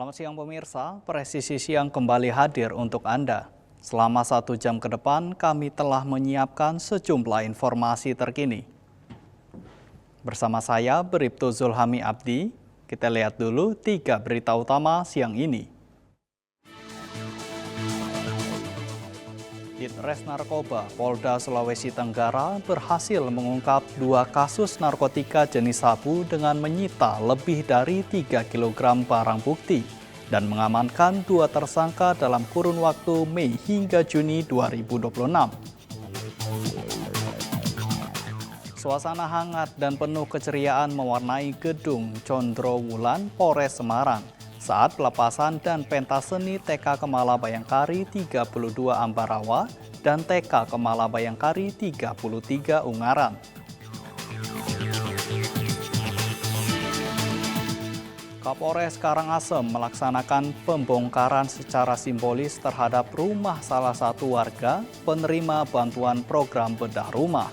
Selamat siang pemirsa, Presisi Siang kembali hadir untuk Anda. Selama 1 jam ke depan, kami telah menyiapkan sejumlah informasi terkini. Bersama saya, Bribtu Zulhami Abdi, kita lihat dulu 3 berita utama siang ini. Ditres Narkoba Polda Sulawesi Tenggara berhasil mengungkap 2 kasus narkotika jenis sabu dengan menyita lebih dari 3 kg barang bukti dan mengamankan 2 tersangka dalam kurun waktu Mei hingga Juni 2026. Suasana hangat dan penuh keceriaan mewarnai gedung Condrowulan Polres Semarang saat pelepasan dan pentas seni TK Kemala Bayangkari 32 Ambarawa dan TK Kemala Bayangkari 33 Ungaran. Kapolres Karangasem melaksanakan pembongkaran secara simbolis terhadap rumah salah satu warga penerima bantuan program bedah rumah.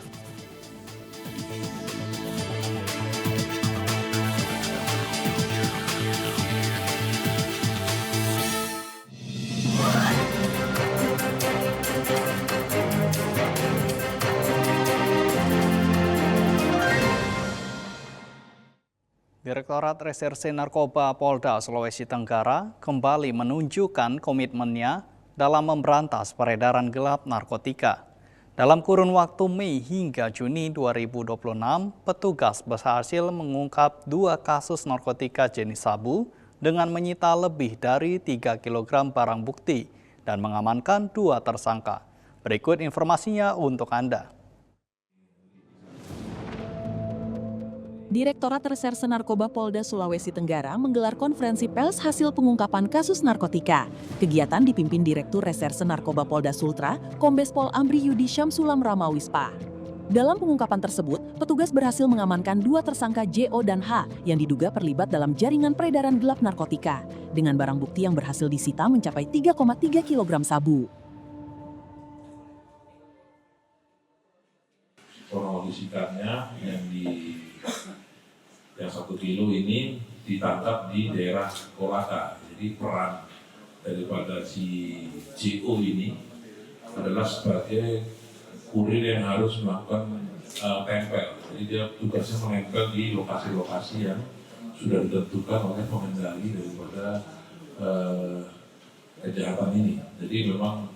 Direktorat Reserse Narkoba Polda Sulawesi Tenggara kembali menunjukkan komitmennya dalam memberantas peredaran gelap narkotika. Dalam kurun waktu Mei hingga Juni 2026, petugas berhasil mengungkap 2 kasus narkotika jenis sabu dengan menyita lebih dari 3 kg barang bukti dan mengamankan 2 tersangka. Berikut informasinya untuk Anda. Direktorat Reserse Narkoba Polda Sulawesi Tenggara menggelar konferensi pers hasil pengungkapan kasus narkotika. Kegiatan dipimpin Direktur Reserse Narkoba Polda Sultra, Kombes Pol Amri Yudi Syamsulam Ramawispa. Dalam pengungkapan tersebut, petugas berhasil mengamankan 2 tersangka JO dan H yang diduga terlibat dalam jaringan peredaran gelap narkotika, dengan barang bukti yang berhasil disita mencapai 3,3 kg sabu. Kronologi sikarnya yang 1 kilo ini ditangkap di daerah Kolaka. Jadi peran daripada si JO ini adalah sebagai kurir yang harus melakukan tempel. Jadi dia tugasnya menempel di lokasi-lokasi yang sudah ditentukan oleh pengendali daripada kejahatan ini. Jadi memang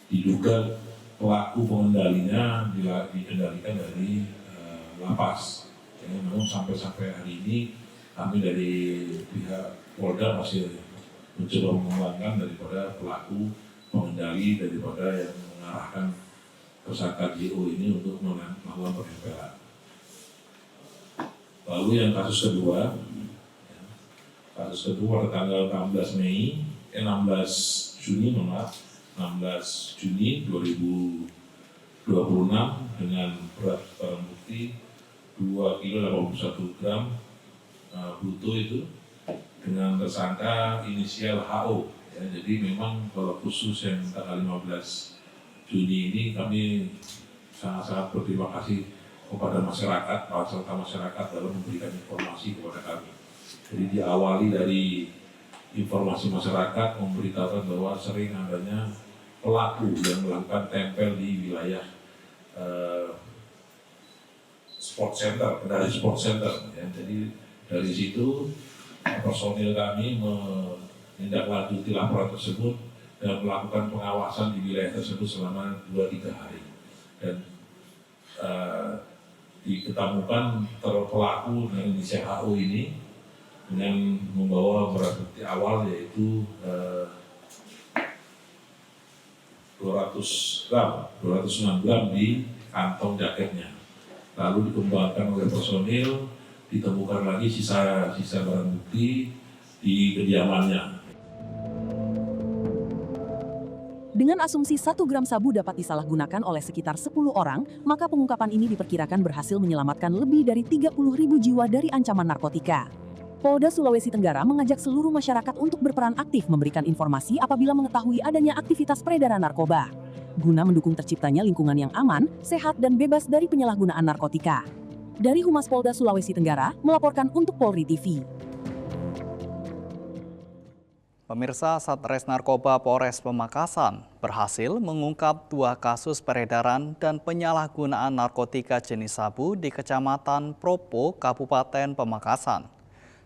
diduga pelaku pengendalinya dikendalikan dari lapas. Namun sampai hari ini kami dari pihak Polda masih mencoba mengembangkan daripada pelaku pengendali daripada yang mengarahkan tersangka JO ini untuk melakukan penempelan. Lalu yang kasus kedua pada tanggal 16 Juni 2026 dengan berat barang bukti 2 kilo 81 gram bruto itu dengan tersangka inisial HO. Ya, jadi memang kalau khusus yang tanggal 15 Juni ini kami sangat-sangat berterima kasih kepada masyarakat, serta masyarakat dalam memberikan informasi kepada kami. Jadi diawali dari informasi masyarakat memberitahukan bahwa sering adanya pelaku yang melakukan tempel di wilayah sport center, dari sport center. Ya. Jadi dari situ personil kami menindaklanjuti laporan tersebut dan melakukan pengawasan di wilayah tersebut selama 2-3 hari. Dan diketemukan pelaku dengan inisial HO ini dengan membawa barang bukti awal yaitu 206 gram di kantong jaketnya. Lalu dikembangkan oleh personil, ditemukan lagi sisa barang bukti di kediamannya. Dengan asumsi 1 gram sabu dapat disalahgunakan oleh sekitar 10 orang, maka pengungkapan ini diperkirakan berhasil menyelamatkan lebih dari 30.000 jiwa dari ancaman narkotika. Polda Sulawesi Tenggara mengajak seluruh masyarakat untuk berperan aktif memberikan informasi apabila mengetahui adanya aktivitas peredaran narkoba, guna mendukung terciptanya lingkungan yang aman, sehat, dan bebas dari penyalahgunaan narkotika. Dari Humas Polda Sulawesi Tenggara, melaporkan untuk Polri TV. Pemirsa, Satres Narkoba Polres Pamekasan berhasil mengungkap 2 kasus peredaran dan penyalahgunaan narkotika jenis sabu di Kecamatan Propo, Kabupaten Pamekasan.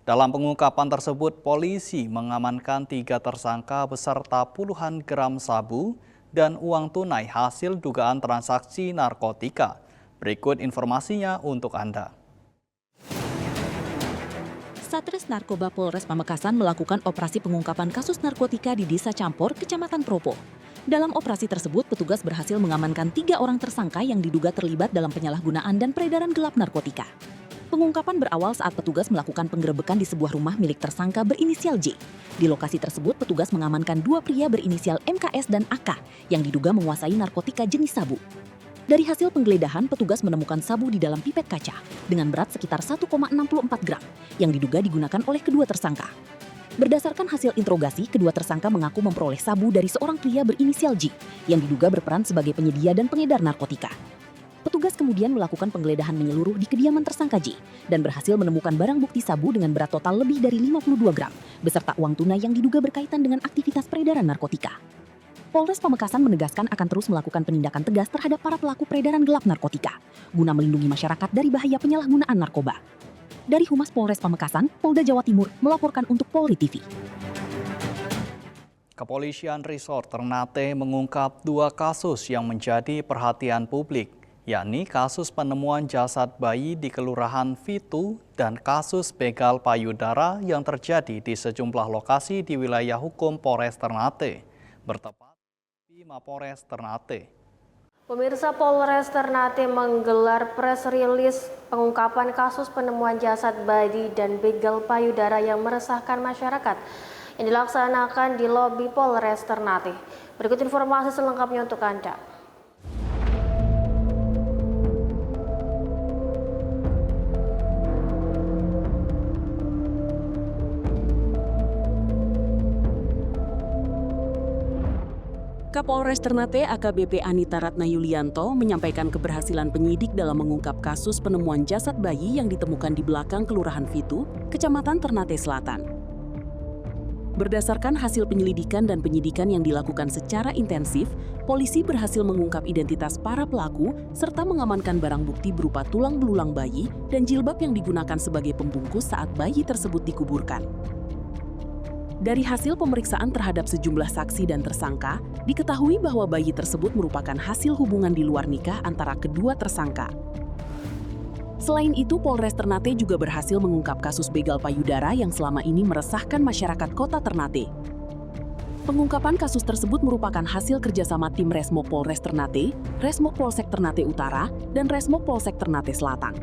Dalam pengungkapan tersebut, polisi mengamankan 3 tersangka beserta puluhan gram sabu dan uang tunai hasil dugaan transaksi narkotika. Berikut informasinya untuk Anda. Satres Narkoba Polres Pamekasan melakukan operasi pengungkapan kasus narkotika di Desa Campor, Kecamatan Propo. Dalam operasi tersebut, petugas berhasil mengamankan 3 orang tersangka yang diduga terlibat dalam penyalahgunaan dan peredaran gelap narkotika. Pengungkapan berawal saat petugas melakukan penggerebekan di sebuah rumah milik tersangka berinisial J. Di lokasi tersebut, petugas mengamankan 2 pria berinisial MKS dan AK yang diduga menguasai narkotika jenis sabu. Dari hasil penggeledahan, petugas menemukan sabu di dalam pipet kaca dengan berat sekitar 1,64 gram yang diduga digunakan oleh kedua tersangka. Berdasarkan hasil interogasi, kedua tersangka mengaku memperoleh sabu dari seorang pria berinisial J yang diduga berperan sebagai penyedia dan pengedar narkotika. Petugas kemudian melakukan penggeledahan menyeluruh di kediaman tersangka J dan berhasil menemukan barang bukti sabu dengan berat total lebih dari 52 gram beserta uang tunai yang diduga berkaitan dengan aktivitas peredaran narkotika. Polres Pamekasan menegaskan akan terus melakukan penindakan tegas terhadap para pelaku peredaran gelap narkotika guna melindungi masyarakat dari bahaya penyalahgunaan narkoba. Dari Humas Polres Pamekasan, Polda Jawa Timur melaporkan untuk Polri TV. Kepolisian Resort Ternate mengungkap 2 kasus yang menjadi perhatian publik, yakni kasus penemuan jasad bayi di Kelurahan Fitu dan kasus begal payudara yang terjadi di sejumlah lokasi di wilayah hukum Polres Ternate. Bertepat di Mapores Ternate. Pemirsa, Polres Ternate menggelar press release pengungkapan kasus penemuan jasad bayi dan begal payudara yang meresahkan masyarakat yang dilaksanakan di lobi Polres Ternate. Berikut informasi selengkapnya untuk Anda. Kapolres Ternate AKBP Anita Ratna Yulianto menyampaikan keberhasilan penyidik dalam mengungkap kasus penemuan jasad bayi yang ditemukan di belakang Kelurahan Fitu, Kecamatan Ternate Selatan. Berdasarkan hasil penyelidikan dan penyidikan yang dilakukan secara intensif, polisi berhasil mengungkap identitas para pelaku serta mengamankan barang bukti berupa tulang belulang bayi dan jilbab yang digunakan sebagai pembungkus saat bayi tersebut dikuburkan. Dari hasil pemeriksaan terhadap sejumlah saksi dan tersangka, diketahui bahwa bayi tersebut merupakan hasil hubungan di luar nikah antara kedua tersangka. Selain itu, Polres Ternate juga berhasil mengungkap kasus begal payudara yang selama ini meresahkan masyarakat kota Ternate. Pengungkapan kasus tersebut merupakan hasil kerjasama tim Resmo Polres Ternate, Resmo Polsek Ternate Utara, dan Resmo Polsek Ternate Selatan.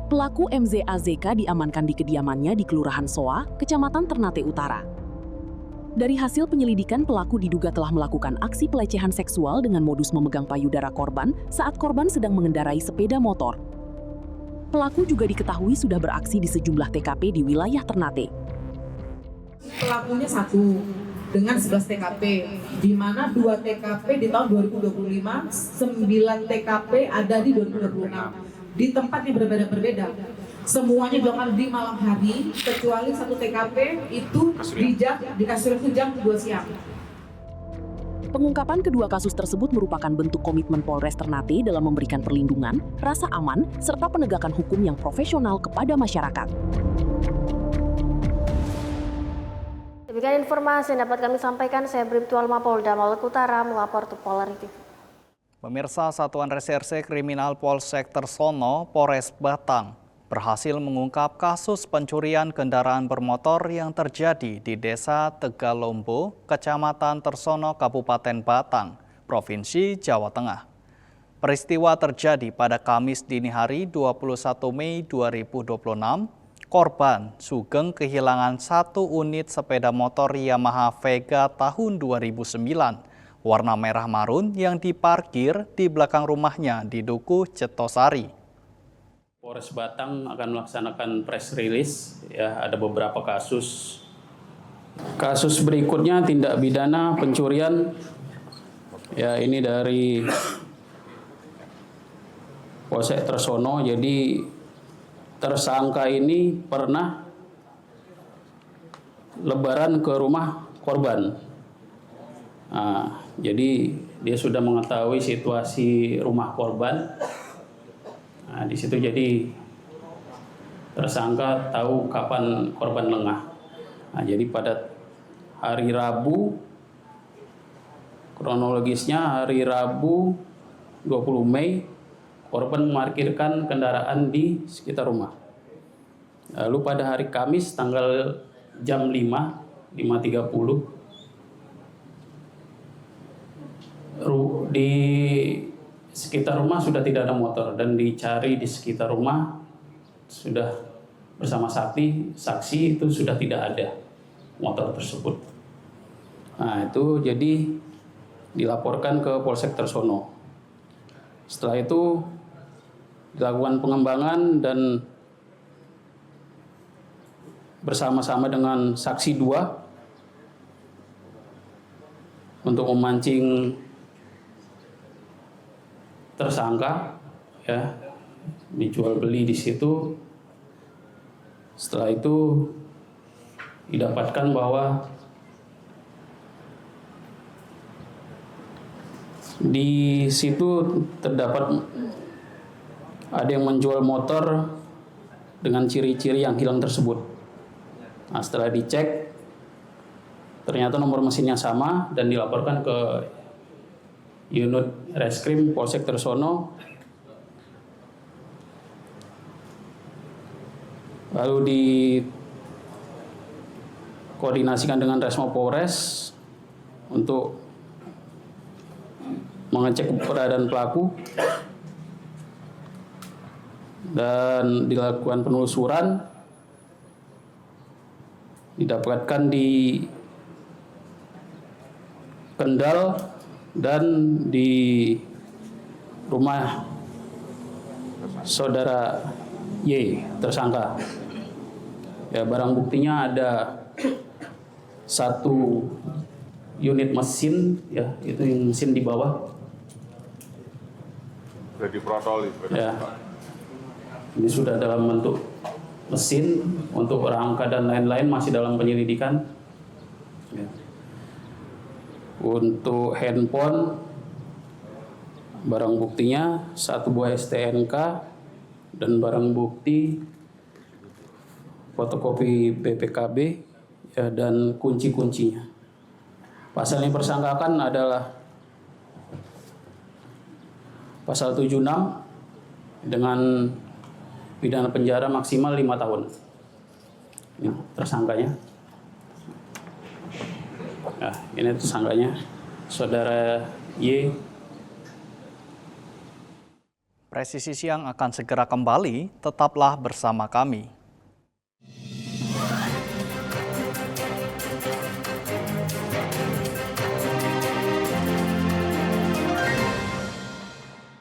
Pelaku MZAZK diamankan di kediamannya di Kelurahan Soa, Kecamatan Ternate Utara. Dari hasil penyelidikan, pelaku diduga telah melakukan aksi pelecehan seksual dengan modus memegang payudara korban saat korban sedang mengendarai sepeda motor. Pelaku juga diketahui sudah beraksi di sejumlah TKP di wilayah Ternate. Pelakunya 1 dengan 11 TKP, di mana 2 TKP di tahun 2025, 9 TKP ada di 2026. Di tempat yang berbeda-berbeda. Semuanya dilakukan di malam hari, kecuali 1 TKP itu di Kasuarian jam 2 siang. Pengungkapan kedua kasus tersebut merupakan bentuk komitmen Polres Ternate dalam memberikan perlindungan, rasa aman, serta penegakan hukum yang profesional kepada masyarakat. Demikian informasi yang dapat kami sampaikan. Saya Bribtu Mapolda Maluku Utara melapor untuk Polri TV. Pemirsa, Satuan Reserse Kriminal Polsek Tersono, Polres Batang, berhasil mengungkap kasus pencurian kendaraan bermotor yang terjadi di Desa Tegalombo, Kecamatan Tersono, Kabupaten Batang, Provinsi Jawa Tengah. Peristiwa terjadi pada Kamis dini hari 21 Mei 2026. Korban Sugeng kehilangan 1 unit sepeda motor Yamaha Vega tahun 2009. Warna merah marun yang diparkir di belakang rumahnya di Dukuh Cetosari. Polres Batang akan melaksanakan press release, ya, ada beberapa kasus. Kasus berikutnya tindak pidana pencurian, ya ini dari Polsek Tersono. Jadi tersangka ini pernah lebaran ke rumah korban. Nah, jadi dia sudah mengetahui situasi rumah korban. Nah, di situ jadi tersangka tahu kapan korban lengah. Nah, jadi pada hari Rabu, kronologisnya hari Rabu 20 Mei, korban memarkirkan kendaraan di sekitar rumah. Lalu pada hari Kamis tanggal jam 5.30, di sekitar rumah sudah tidak ada motor dan dicari di sekitar rumah sudah bersama saksi itu sudah tidak ada motor tersebut. Nah, itu jadi dilaporkan ke Polsek Tersono. Setelah itu dilakukan pengembangan dan bersama-sama dengan saksi 2 untuk memancing tersangka, ya, dijual beli di situ. Setelah itu didapatkan bahwa di situ terdapat ada yang menjual motor dengan ciri-ciri yang hilang tersebut. Nah, setelah dicek ternyata nomor mesinnya sama dan dilaporkan ke unit Reskrim Polsek Tersono. Lalu dikoordinasikan dengan Resmo Polres untuk mengecek keberadaan pelaku dan dilakukan penelusuran. Didapatkan di Kendal dan di rumah saudara Y, tersangka. Ya, barang buktinya ada 1 unit mesin, ya, itu yang mesin di bawah. Sudah diprotol itu. Ya, ini sudah dalam bentuk mesin, untuk rangka dan lain-lain masih dalam penyelidikan. Ya. Untuk handphone, barang buktinya 1 buah STNK dan barang bukti fotokopi BPKB, ya, dan kunci-kuncinya. Pasal yang dipersangkakan adalah pasal 76 dengan pidana penjara maksimal 5 tahun. Ini tersangkanya. Nah, ini tersangkanya, saudara Y. Presisi Siang akan segera kembali, tetaplah bersama kami.